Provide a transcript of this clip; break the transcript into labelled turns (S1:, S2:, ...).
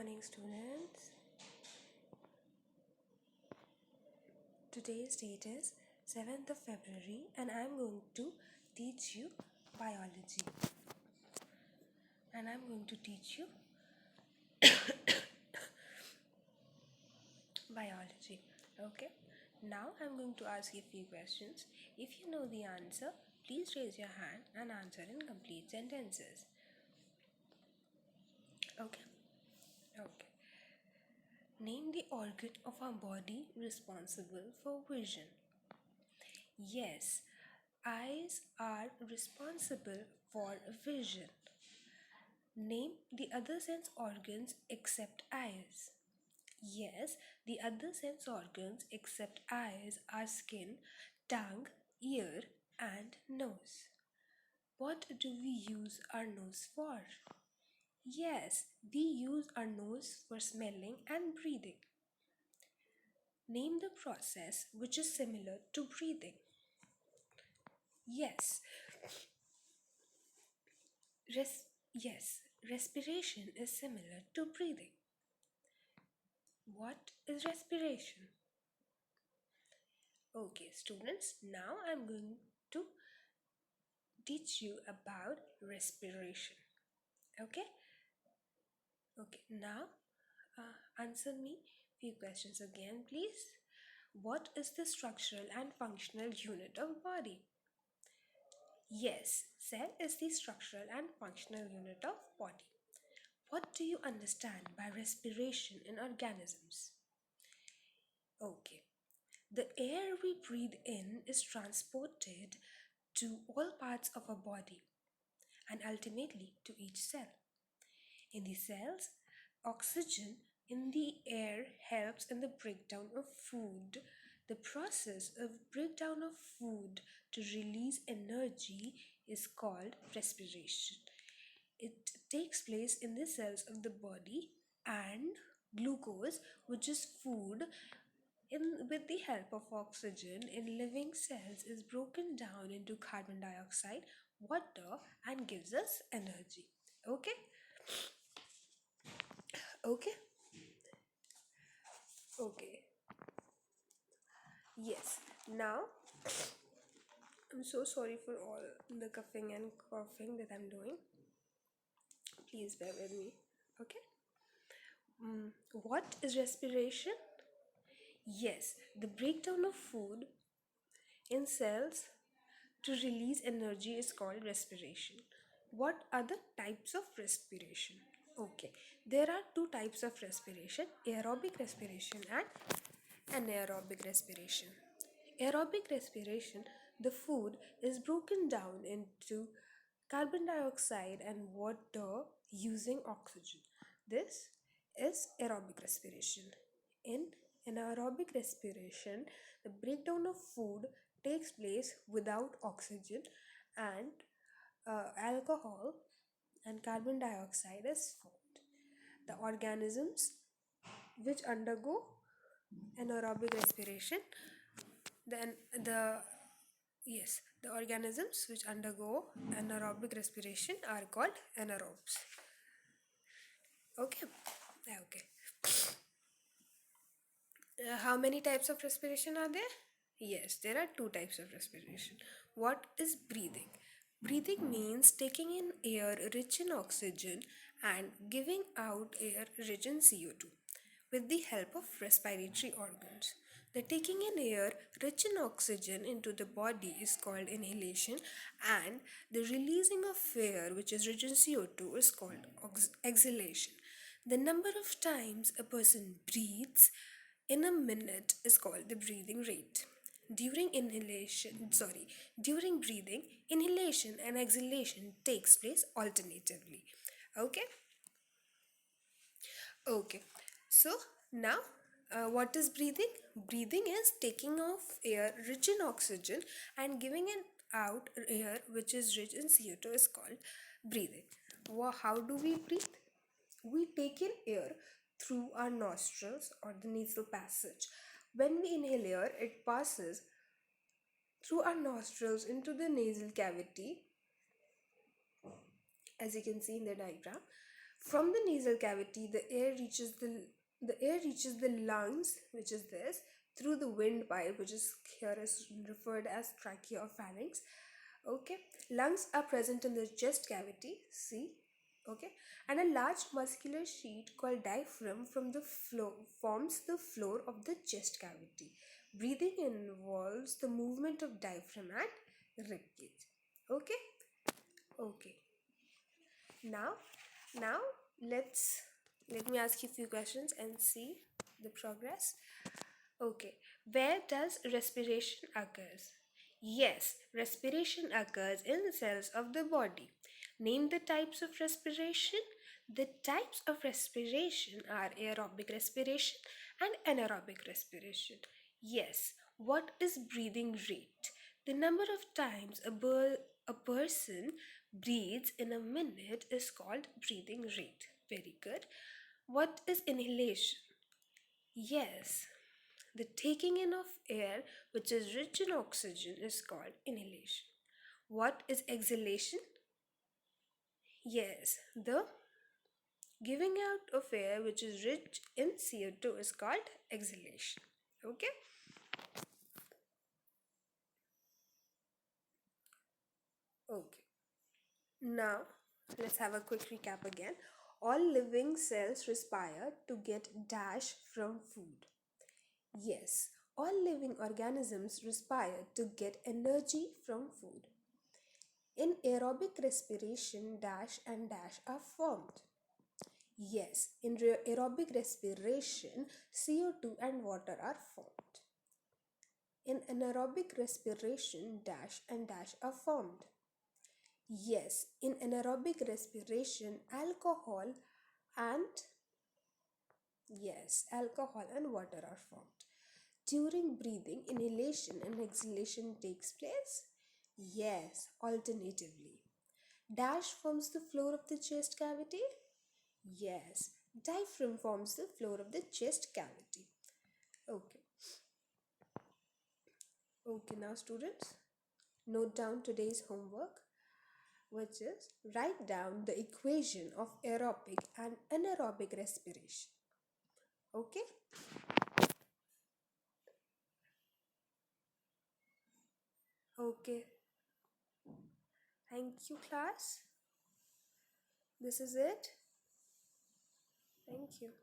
S1: morning, students. Today's date is 7th of February, and I'm going to teach you biology. And I'm going to teach you biology. Okay? Now I'm going to ask you a few questions. If you know the answer, please raise your hand and answer in complete sentences. Okay? Okay. Name the organ of our body responsible for vision. Yes, eyes are responsible for vision. Name the other sense organs except eyes. Yes, the other sense organs except eyes are skin, tongue, ear, and nose. What do we use our nose for? Yes, we use our nose for smelling and breathing. Name the process which is similar to breathing. Yes, yes, respiration is similar to breathing. What is respiration? Okay, students, now I'm going to teach you about respiration. Okay? Okay, now answer me few questions again, please. What is the structural and functional unit of body? Yes, cell is the structural and functional unit of body. What do you understand by respiration in organisms? Okay, the air we breathe in is transported to all parts of our body and ultimately to each cell. In the cells, oxygen in the air helps in the breakdown of food. The process of breakdown of food to release energy is called respiration. It takes place in the cells of the body, and glucose, which is food, with the help of oxygen in living cells is broken down into carbon dioxide, water, and gives us energy. Okay? Okay? Okay. Yes. Now, I'm so sorry for all the coughing and coughing that I'm doing. Please bear with me. Okay? What is respiration? Yes, the breakdown of food in cells to release energy is called respiration. What are the types of respiration? Okay, there are two types of respiration: aerobic respiration and anaerobic respiration. Aerobic respiration, the food is broken down into carbon dioxide and water using oxygen. This is aerobic respiration. In anaerobic respiration, the breakdown of food takes place without oxygen, and alcohol and carbon dioxide is formed. The organisms which undergo anaerobic respiration, then the yes, the organisms which undergo anaerobic respiration are called anaerobes. Okay, okay. How many types of respiration are there? Yes, there are two types of respiration. What is breathing? Breathing means taking in air rich in oxygen and giving out air rich in CO2 with the help of respiratory organs. The taking in air rich in oxygen into the body is called inhalation, and the releasing of air which is rich in CO2 is called exhalation. The number of times a person breathes in a minute is called the breathing rate. During breathing, inhalation and exhalation takes place alternatively. Okay? Okay. So now, what is breathing? Breathing is taking off air rich in oxygen and giving it out air which is rich in CO2 is called breathing. How do we breathe? We take in air through our nostrils or the nasal passage. When we inhale air, it passes through our nostrils into the nasal cavity, as you can see in the diagram. From the nasal cavity, the air reaches the lungs, which is this, through the windpipe, which is here is referred as trachea or pharynx. Okay, lungs are present in the chest cavity. See, okay, and a large muscular sheet called diaphragm from the floor forms the floor of the chest cavity. Breathing involves the movement of diaphragm and rib cage. Okay, okay. Now, now let me ask you a few questions and see the progress. Okay, where does respiration occurs? Yes, respiration occurs in the cells of the body. Name the types of respiration. The types of respiration are aerobic respiration and anaerobic respiration. Yes, what is breathing rate? The number of times a person breathes in a minute is called breathing rate. Very good. What is inhalation? Yes, the taking in of air which is rich in oxygen is called inhalation. What is exhalation? Yes, the giving out of air which is rich in CO2 is called exhalation. Okay? Okay. Now, let's have a quick recap again. All living cells respire to get dash from food. Yes, all living organisms respire to get energy from food. In aerobic respiration, dash and dash are formed. Yes, in aerobic respiration, CO2 and water are formed. In anaerobic respiration, dash and dash are formed. Yes, in anaerobic respiration, and alcohol and water are formed. During breathing, inhalation and exhalation takes place? Yes, alternatively. Dash forms the floor of the chest cavity? Yes, diaphragm forms the floor of the chest cavity. Okay, okay, now students, note down today's homework, which is write down the equation of aerobic and anaerobic respiration. Okay, okay, thank you, class. This is it. Thank you.